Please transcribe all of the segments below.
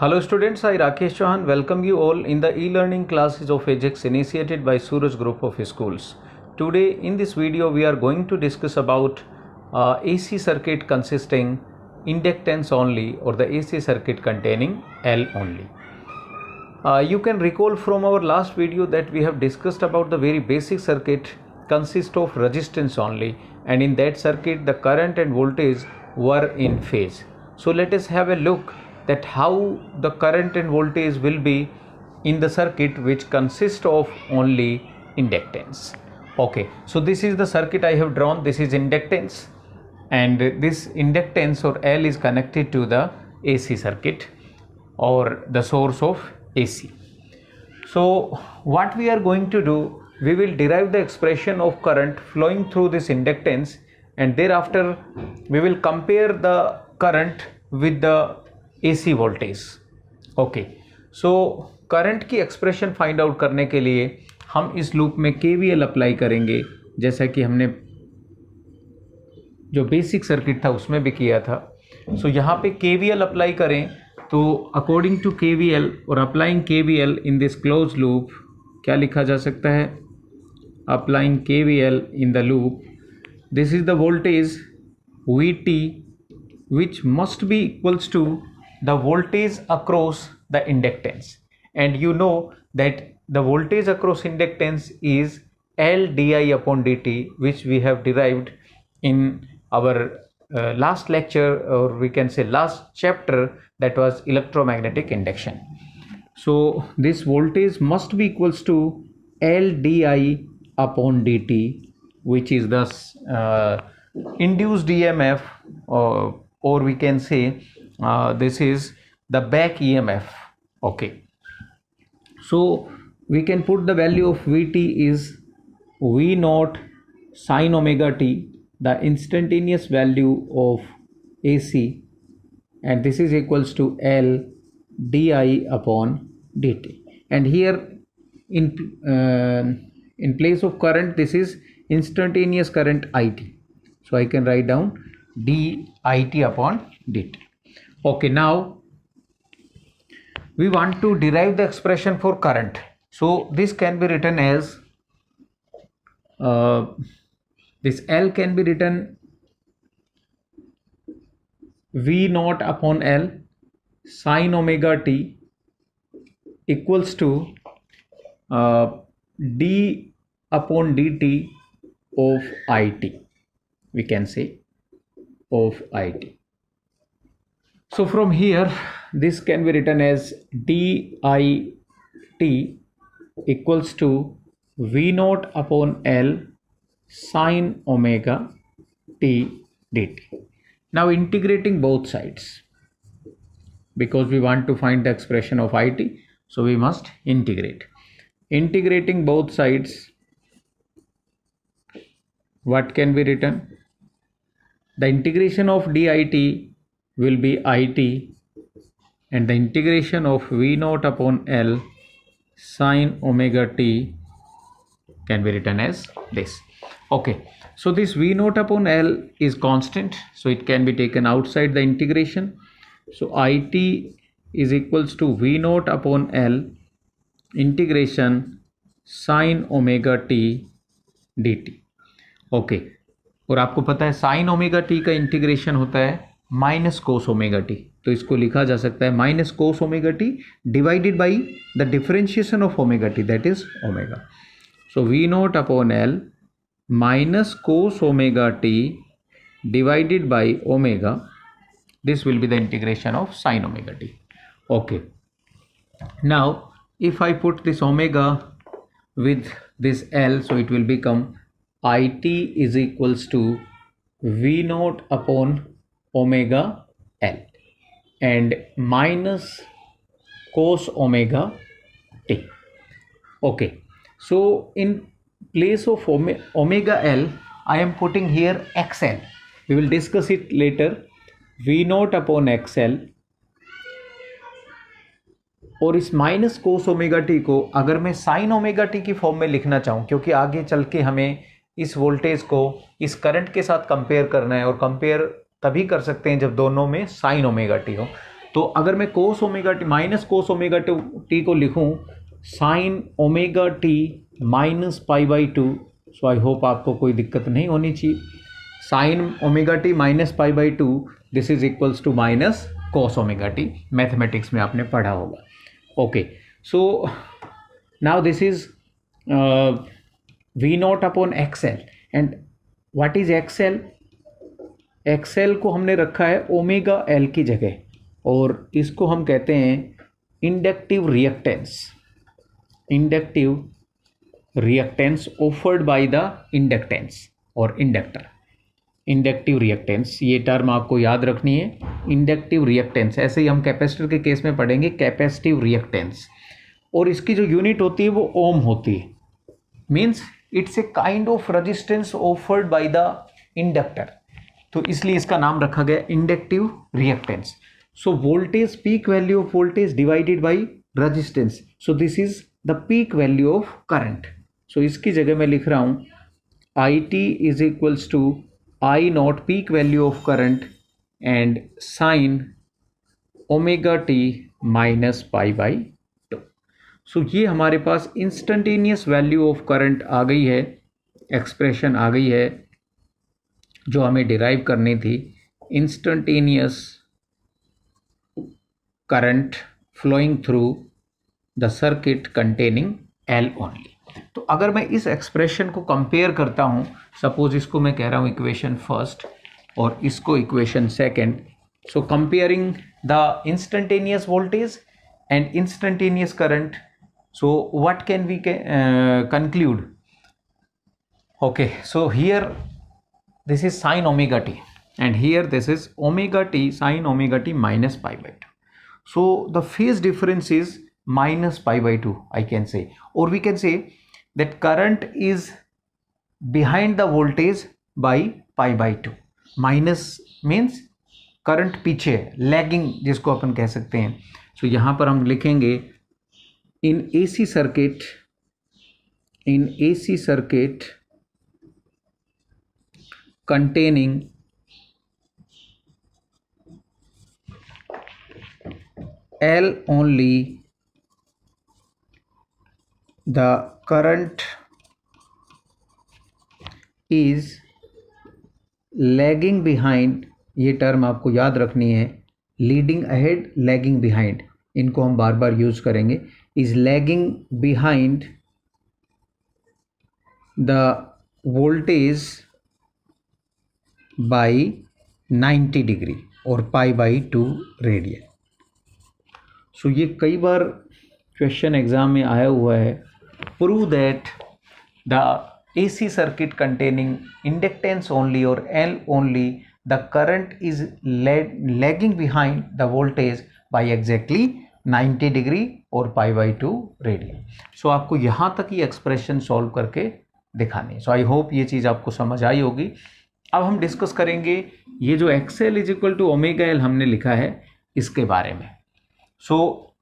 Hello students, I Rakesh Chauhan welcome you all in the e-learning classes of EJEX initiated by Suraj Group of Schools. Today in this video we are going to discuss about AC circuit consisting inductance only, or the AC circuit containing L only. You can recall from our last video that we have discussed about the very basic circuit consists of resistance only, and in that circuit the current and voltage were in phase. So let us have a look that how the current and voltage will be in the circuit which consists of only inductance. Okay, so this is the circuit I have drawn. This is inductance, and this inductance or L is connected to the AC circuit or the source of AC. So what we are going to do, we will derive the expression of current flowing through this inductance, and thereafter we will compare the current with the AC voltage. Okay, so current की expression find out करने के लिए हम इस loop में KVL apply करेंगे, जैसा कि हमने जो बेसिक सर्किट था उसमें भी किया था. सो यहाँ पे KVL अप्लाई करें तो अकॉर्डिंग टू KVL और applying KVL in this close loop क्या लिखा जा सकता है? Applying KVL in the loop, this is the voltage VT which must be equals to the voltage across the inductance, and you know that the voltage across inductance is L di upon dt, which we have derived in our last lecture, or we can say last chapter, that was electromagnetic induction. So this voltage must be equals to L di upon dt, which is thus induced EMF, or we can say this is the back EMF. Okay, so we can put the value of VT is V naught sine omega t, the instantaneous value of AC, and this is equals to L di upon dt. And here in place of current, this is instantaneous current IT, so I can write down dit upon dt. Okay, now we want to derive the expression for current. So this can be written as this L can be written V naught upon L sine omega t equals to d upon dt of IT, we can say, of IT. So from here this can be written as dit equals to V naught upon L sine omega t dt. Now integrating both sides, because we want to find the expression of IT, so we must integrate. Integrating both sides, what can be written? The integration of dit will be IT, and the integration of V naught upon L sine omega t can be written as this. Okay, so this V naught upon L is constant, so it can be taken outside the integration. So IT is equals to V naught upon L integration sine omega t dt. Okay, और आपको पता है sign omega T का integration होता है minus cos omega T, तो इसको लिखा जा सकता है minus cos omega t divided by the differentiation of omega t, that is omega. So V naught upon L minus cos omega t divided by omega, this will be the integration of sine omega t. Okay, now if I put this omega with this L, so it will become IT is equals to V naught upon omega L and minus cos omega t. Okay, so in place of omega L I am putting here XL. We will discuss it later. V naught upon XL, और इस minus cos omega t को अगर मैं sign omega t की form में लिखना चाहूँ, क्योंकि आगे चल के हमें इस वोल्टेज को इस करंट के साथ कंपेयर करना है, और कंपेयर तभी कर सकते हैं जब दोनों में साइन ओमेगा टी हो. तो अगर मैं cos omega T minus cos omega t को लिखूं sine omega T minus pi by two, so I hope आपको कोई दिक्कत नहीं होनी चाहिए। Sine omega T minus pi by two, this is equals to minus cos omega t, mathematics में आपने पढ़ा होगा। Okay, so now this is V naught upon XL, and what is XL? XL को हमने रखा है ओमेगा एल की जगह, और इसको हम कहते हैं inductive reactance. Inductive reactance offered by the inductance और इंडक्टर। इंडक्टिव रिएक्टेंस, ये टर्म आपको याद रखनी है, इंडक्टिव रिएक्टेंस। ऐसे ही हम कैपेसिटर के केस में पढ़ेंगे कैपेसिटिव रिएक्टेंस, और इसकी जो यूनिट होती है वो ओम होती है। Means it's a kind of resistance offered by the inductor, तो इसलिए इसका नाम रखा गया inductive reactance. So voltage, peak value of voltage divided by resistance, so this is the peak value of current. So इसकी जगह मैं लिख रहा हूं I T is equals to I not peak value of current and sine omega T minus pi by two. So ये हमारे पास instantaneous value of current आ गई है, एक्सप्रेशन आ गई है जो हमें डिराइव करनी थी। Instantaneous current flowing through the circuit containing L only. तो अगर मैं इस एक्सप्रेशन को कंपेयर करता हूं, सपोज इसको मैं कह रहा हूं इक्वेशन फर्स्ट और इसको equation second, so comparing the instantaneous voltage and instantaneous current, so what can we conclude? Okay, so here this is sin omega t and here this is omega t sin omega t minus pi by 2. So the phase difference is minus pi by 2, I can say, or we can say that current is behind the voltage by pi by 2. Minus means current पीछे, lagging जिसको अपन कह सकते हैं। so यहाँ पर हम लिखेंगे in AC circuit containing L only, the current is lagging behind, ये टर्म आपको याद रखनी है, लीडिंग अहेड लैगिंग बिहाइंड, इनको हम बार बार यूज करेंगे। Is lagging behind the voltage by 90 degree और पाई बाई 2 रेडियन। सो ये कई बार क्वेश्चन एग्जाम में आया हुआ है। Prove that the AC circuit containing inductance only or L only, the current is lagging behind the voltage by exactly 90 degree और pi by 2 radian. सो आपको यहाँ तक ये एक्सप्रेशन सॉल्व करके दिखानी है। सो आई होप ये चीज़ आपको समझ आई होगी। अब हम डिस्कस करेंगे ये जो XL is equal to omega L हमने लिखा है इसके बारे में। सो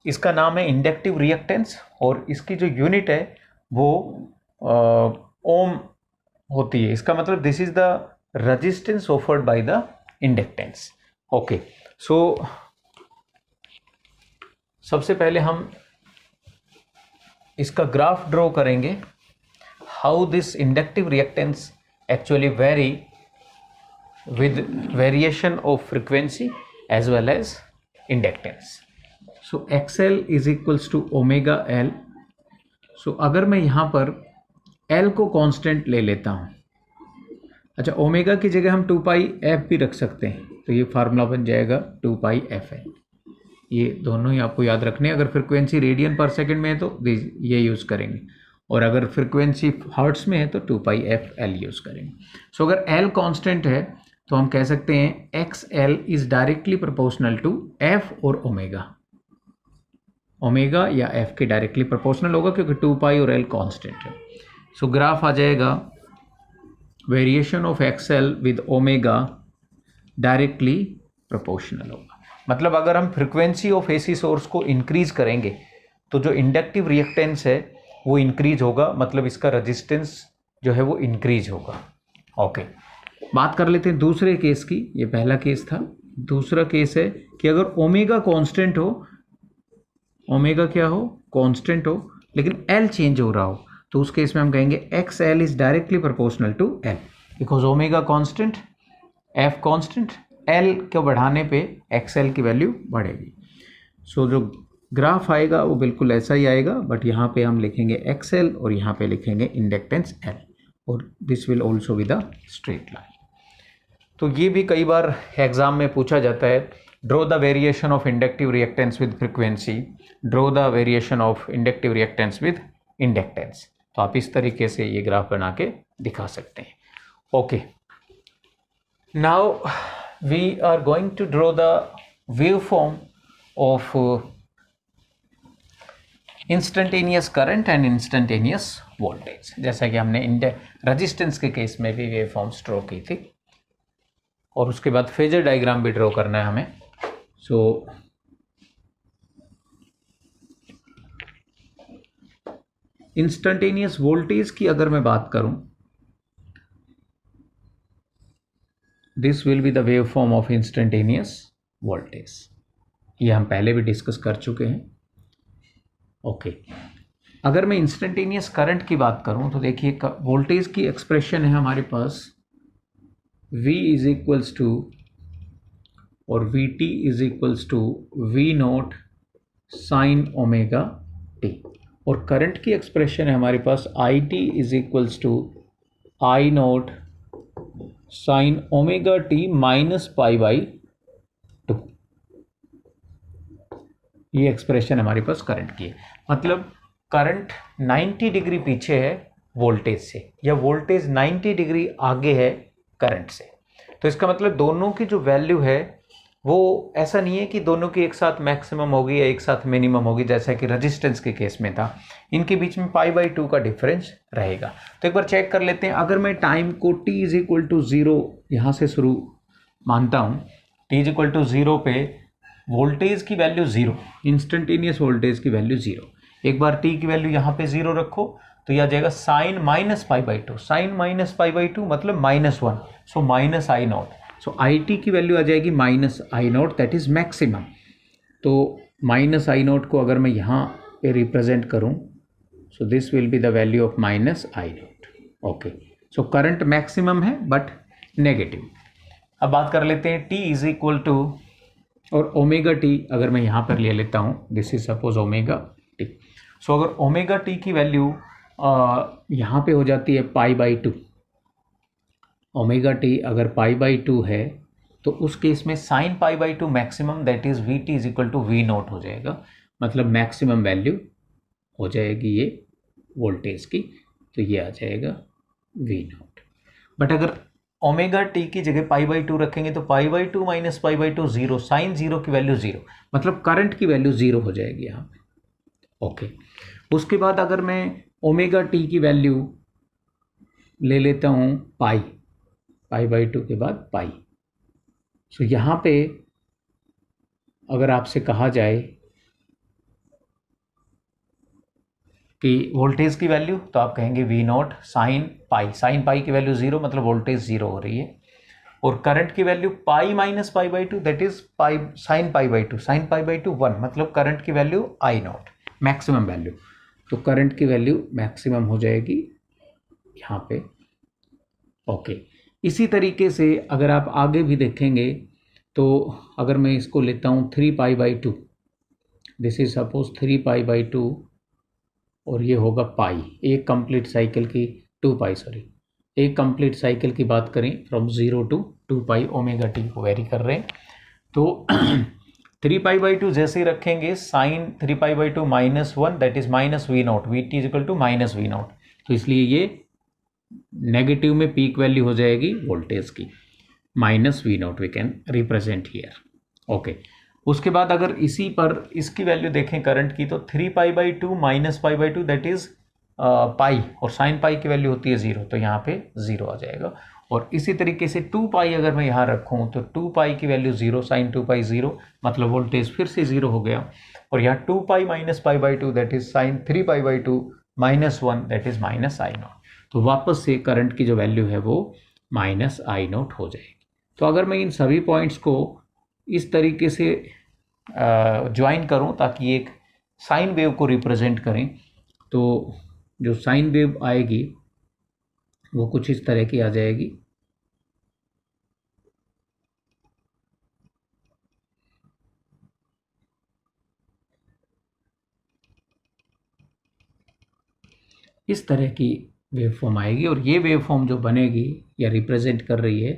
इसका नाम है इंडक्टिव रिएक्टेंस और इसकी जो यूनिट है वो ओम होती है। इसका मतलब this is the resistance offered by the inductance. Okay, so सबसे पहले हम इसका ग्राफ ड्रॉ करेंगे, how this inductive reactance actually vary with variation of frequency as well as inductance. So XL is equals to omega L. So अगर मैं यहाँ पर L को कांस्टेंट ले लेता हूँ, अच्छा ओमेगा की जगह हम 2 पाई एफ भी रख सकते हैं, तो ये फार्मूला बन जाएगा 2 पाई एफ एल। ये दोनों ही आपको याद रखने हैं। अगर फ्रिक्वेंसी रेडियन पर सेकंड में है तो ये यूज़ करेंगे, और अगर फ्रिक्वेंसी हर्ट्स में है तो 2 पाई एफ एल यूज़ करेंगे। सो अगर L कांस्टेंट है तो हम कह सकते हैं XL is directly proportional to F और ओमेगा। ओमेगा या F के डायरेक्टली प्रोपोर्शनल होगा क्योंकि 2 पाई और L कांस्टेंट है। सो ग्राफ आ जाएगा variation of XL with omega directly proportional होगा। मतलब अगर हम फ्रिक्वेंसी ऑफ AC सोर्स को इंक्रीज करेंगे तो जो इंडक्टिव रिएक्टेंस है वो इंक्रीज होगा, मतलब इसका रेजिस्टेंस जो है वो इंक्रीज होगा। ओके, बात कर लेते हैं दूसरे केस की। ये पहला केस था, दूसरा केस है कि अगर ओमेगा कांस्टेंट हो, ओमेगा क्या हो, कांस्टेंट हो, लेकिन एल चेंज हो रहा हो, तो उस केस में हम कहेंगे X L is directly proportional to L, because omega constant, F constant, L को बढ़ाने पे एक्स एल की वैल्यू बढ़ेगी। सो जो ग्राफ आएगा वो बिल्कुल ऐसा ही आएगा, बट यहाँ पे हम लिखेंगे एक्स एल और यहाँ पे लिखेंगे इंडक्टेंस एल, और this will also be the straight line. तो ये भी कई बार एग्जाम में पूछा जाता है, draw the variation of inductive reactance with frequency, draw the variation of inductive reactance with inductance. तो आप इस तरीके से ये ग्राफ बना के दिखा सकते हैं। Okay, now we are going to draw the wave form of instantaneous current and instantaneous voltage, जैसा कि हमने रेजिस्टेंस के केस में भी वेव फॉर्म्स ड्रॉ की थी, और उसके बाद फेजर डायग्राम भी ड्रॉ करना है हमें। सो इंस्टेंटेनियस वोल्टेज की अगर मैं बात करूं, this will be the wave form of instantaneous voltage. ये हम पहले भी डिस्कस कर चुके हैं। ओके, अगर मैं इंस्टेंटेनियस करंट की बात करूं तो देखिए वोल्टेज की एक्सप्रेशन है हमारे पास V इज इक्वल्स टू और VT is equals to V naught sine omega t, और करंट की एक्सप्रेशन है हमारे पास IT is equals to I naught sine omega T minus pi by 2। ये एक्सप्रेशन हमारे पास करंट की है, मतलब करंट 90 डिग्री पीछे है वोल्टेज से, या वोल्टेज 90 डिग्री आगे है करंट से। तो इसका मतलब दोनों की जो वैल्यू है वो ऐसा नहीं है कि दोनों की एक साथ मैक्सिमम होगी या एक साथ मिनिमम होगी, जैसा कि रेजिस्टेंस के केस में था। इनके बीच में पाई बाई 2 का डिफरेंस रहेगा। तो एक बार चेक कर लेते हैं। अगर मैं टाइम को t इज इक्वल टू 0 यहाँ से शुरू मानता हूँ, t इज इक्वल टू 0 पे वोल्टेज की वैल्यू 0, इंस्टेंटेनियस वोल्टेज की वैल्यू 0। एक बार t की वैल्यू यहाँ पे 0 रखो तो यह आ जाएगा sine minus pi by 2, sine minus pi by 2 मतलब -1, so minus I naught. So I t की वैल्यू आ जाएगी minus I naught, that is maximum. तो माइनस आई नॉट को अगर मैं यहाँ पे रिप्रेजेंट करूँ, so this will be the value of minus I naught. Okay, so current maximum है बट नेगेटिव। अब बात कर लेते हैं t इज इक्वल टू, और ओमेगा टी अगर मैं यहाँ पर ले लेता हूँ, this is suppose omega T. So अगर ओमेगा टी की वैल्यू यहाँ पे हो जाती है पाई बाई 2, ओमेगा टी अगर पाई बाई 2 है तो उस केस में sine pi by 2 maximum, that is V t is equal to V naught हो जाएगा, मतलब मैक्सिमम वैल्यू हो जाएगी ये वोल्टेज की, तो ये आ जाएगा वी नॉट। बट अगर ओमेगा टी की जगह पाई बाई 2 रखेंगे तो pi by 2 minus pi by 2 0, sine 0 की वैल्यू 0, मतलब करंट की वैल्यू 0 हो जाएगी यहाँ पे। ओके, उसके बाद अगर मैं ओमेगा टी की वैल्यू ले लेता हूँ पाई, पाई बाई 2 के बाद पाई। सो यहाँ पे अगर आपसे कहा जाए कि वोल्टेज की वैल्यू, तो आप कहेंगे V naught sine pi, sine pi की वैल्यू 0 मतलब वोल्टेज 0 हो रही है, और करंट की value pi minus pi by 2 that is pi sine pi by 2, sign pi by 2 1, मतलब करंट की value I not maximum value. तो करंट की वैल्यू मैक्सिमम हो जाएगी यहाँ पे। ओके, इसी तरीके से अगर आप आगे भी देखेंगे तो अगर मैं इसको लेता हूँ 3 pi by 2, this is suppose 3 pi by 2, और ये होगा पाई, एक कंप्लीट साइकिल की 2 पाई, सॉरी एक कंप्लीट साइकिल की बात करें from 0 to 2 pi, omega t को वेरी कर रहे हैं। तो 3 पाई बाई 2 जैसे ही रखेंगे, sine 3 pi by 2 -1 that is minus V naught, V t is equal to minus V naught, तो इसलिए ये नेगेटिव में पीक वैल्यू हो जाएगी वोल्टेज की, minus V naught we can represent here. Okay, उसके बाद अगर इसी पर इसकी वैल्यू देखें करंट की, तो 3 pi by 2 minus pi by 2 that is pi, और साइन पाई की वैल्यू होती है 0, तो यहाँ पे 0 आ जाएगा। और इसी तरीके से 2 पाई अगर मैं यहाँ रखूँ तो 2 पाई की वैल्यू 0, साइन 2 पाई 0, मतलब वोल्टेज फिर से 0 हो गया। और यहाँ 2 pi minus pi by 2 that is sine 3 pi by 2 -1 that is minus I not, तो वापस से करंट की जो वैल्यू है वो माइनस आई नॉट हो जाएगी। तो अगर मैं इन सभी पॉइंट्स को इस तरीके से ज्वाइन करूं ताकि एक साइन वेव को रिप्रेजेंट करें। तो जो साइन वेव आएगी वो कुछ इस तरह की आ जाएगी। इस तरह की वेव फॉर्म आएगी और ये वेव फॉर्म जो बनेगी या रिप्रेजेंट कर रही है,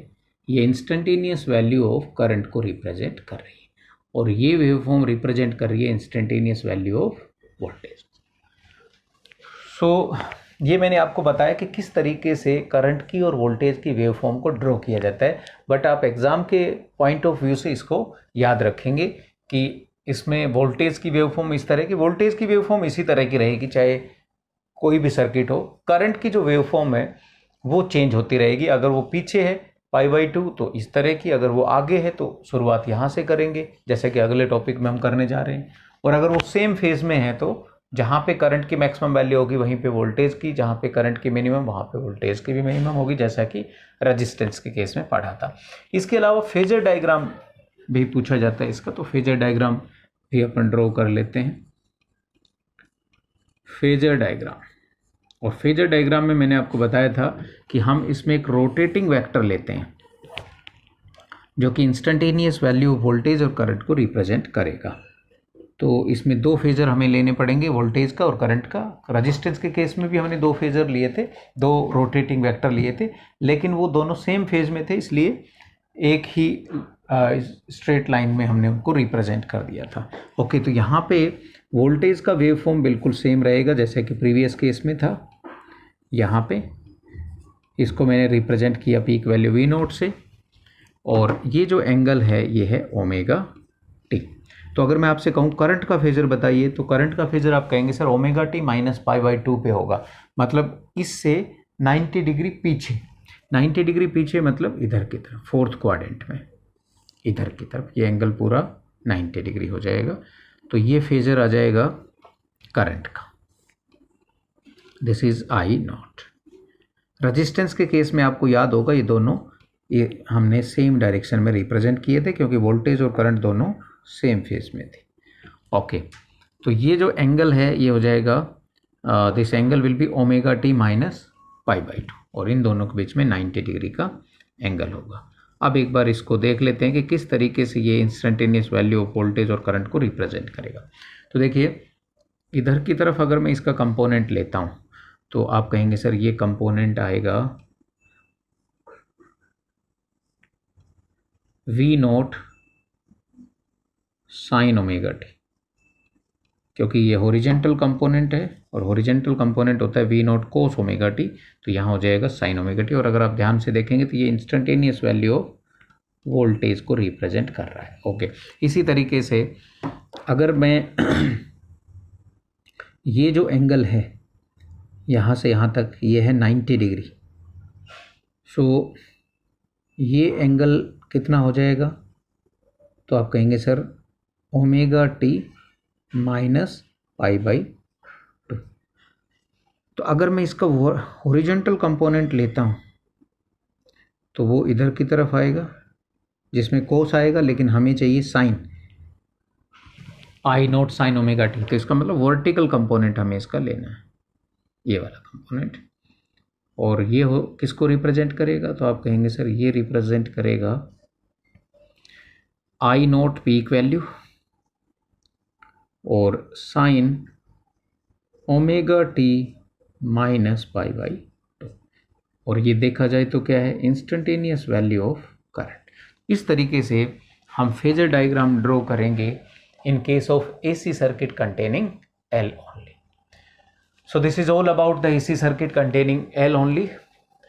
ये इंस्टेंटेनियस वैल्यू ऑफ करंट को रिप्रेजेंट कर रही है और ये वेव फॉर्म रिप्रेजेंट कर रही है इंस्टेंटेनियस वैल्यू ऑफ वोल्टेज। सो ये मैंने आपको बताया कि किस तरीके से करंट की और वोल्टेज की वेव फॉर्म को ड्रॉ किया जाता है, बट आप एग्जाम के पॉइंट ऑफ व्यू से इसको याद रखेंगे कि इसमें वोल्टेज की वेव फॉर्म इस तरह की, वोल्टेज की वेव फॉर्म इसी तरह की रहेगी चाहे कोई भी सर्किट हो। करंट की जो वेव फॉर्म है वो चेंज होती रहेगी। अगर वो पीछे है π/2 तो इस तरह की, अगर वो आगे है तो शुरुआत यहाँ से करेंगे जैसे कि अगले टॉपिक में हम करने जा रहे हैं। और अगर वो सेम फेज में है तो जहाँ पे करंट की मैक्सिमम वैल्यू होगी वहीं पे वोल्टेज की, जहाँ पे करंट की मिनिमम वहाँ पे वोल्टेज की भी मिनिमम होगी, जैसा कि रेजिस्टेंस के केस में पढ़ा था। इसके अलावा फेजर डायग्राम भी पूछा जाता है इसका, तो फेजर डायग्राम भी अपन ड्रॉ कर लेते हैं। फेजर डायग्राम, और फेजर डायग्राम में मैंने आपको बताया था कि हम इसमें एक रोटेटिंग वेक्टर लेते हैं जो कि इंस्टेंटेनियस वैल्यू ऑफ वोल्टेज और करंट को रिप्रेजेंट करेगा। तो इसमें दो फेजर हमें लेने पड़ेंगे, वोल्टेज का और करंट का। रेजिस्टेंस के केस में भी हमने दो फेजर लिए थे, दो रोटेटिंग वेक्टर लिए थे, लेकिन वो दोनों सेम फेज में थे, इसलिए एक ही स्ट्रेट लाइन में हमने उनको रिप्रेजेंट कर दिया था। ओके, तो यहाँ पे वोल्टेज का वेव फॉर्म बिल्कुल सेम रहेगा जैसे कि प्रीवियस केस में था। यहाँ पे इसको मैंने रिप्रेजेंट किया पीक वैल्यू V0 से, और ये जो एंगल है ये है ओमेगा टी। तो अगर मैं आपसे कहूँ करंट का फेजर बताइए, तो करंट का फेजर आप कहेंगे सर ओमेगा टी माइनस π/2 पे होगा, मतलब इससे 90 डिग्री पीछे। 90 डिग्री पीछे मतलब इधर की तरफ, फोर्थ क्वाड्रेंट में इधर की तरफ ये एंगल पूरा 90 डिग्री हो जाएगा। तो ये फेजर आ जाएगा करंट का, दिस इज I0। रेजिस्टेंस के केस में आपको याद होगा ये दोनों ये हमने सेम डायरेक्शन में रिप्रेजेंट किए थे क्योंकि वोल्टेज और करंट दोनों सेम फेज में थे। ओके, तो ये जो एंगल है ये हो जाएगा, this angle will be omega T minus π/2 और इन दोनों के बीच में 90 डिग्री का एंगल होगा। अब एक बार इसको देख लेते हैं कि किस तरीके से ये इंस्टेंटेनियस वैल्यू ऑफ वोल्टेज और करंट को रिप्रेजेंट करेगा। तो देखिए इधर की तरफ अगर मैं इसका कंपोनेंट लेता हूँ तो आप कहेंगे सर ये कंपोनेंट आएगा V0 साइन ओमेगा टी, क्योंकि ये हॉरिजेंटल कंपोनेंट है और हॉरिजेंटल कंपोनेंट होता है V0 कोस ओमेगा टी, तो यहाँ हो जाएगा साइन ओमेगा टी। और अगर आप ध्यान से देखेंगे तो ये इंस्टेंटेनियस वैल्यू ऑफ वोल्टेज को रिप्रेजेंट कर रहा है। ओके, इसी तरीके से अगर मैं ये जो एंगल है यहाँ से यहाँ तक ये है 90 डिग्री, सो ये एंगल कितना हो जाएगा, तो आप कहेंगे सर ओमेगा टी माइनस π/2। तो अगर मैं इसका हॉरिजॉन्टल कंपोनेंट लेता हूँ तो वो इधर की तरफ आएगा जिसमें कोस आएगा, लेकिन हमें चाहिए sign I0 sign omega T, तो इसका मतलब वर्टिकल कंपोनेंट हमें इसका लेना है, ये वाला कंपोनेंट। और ये हो किसको रिप्रेजेंट करेगा, तो आप कहेंगे सर ये रिप्रेजेंट करेगा I0 पीक वैल्यू और साइन ओमेगा टी माइनस π/2, और ये देखा जाए तो क्या है इंस्टेंटेनियस वैल्यू ऑफ करंट। इस तरीके से हम फेजर डायग्राम ड्रॉ करेंगे in case of AC circuit containing L only. So this is all about the AC circuit containing L only,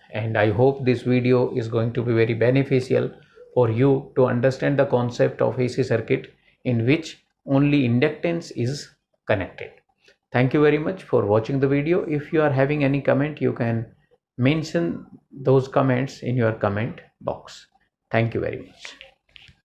and I hope this video is going to be very beneficial for you to understand the concept of AC circuit in which only inductance is connected. Thank you very much for watching the video. If you are having any comment, you can mention those comments in your comment box. Thank you very much.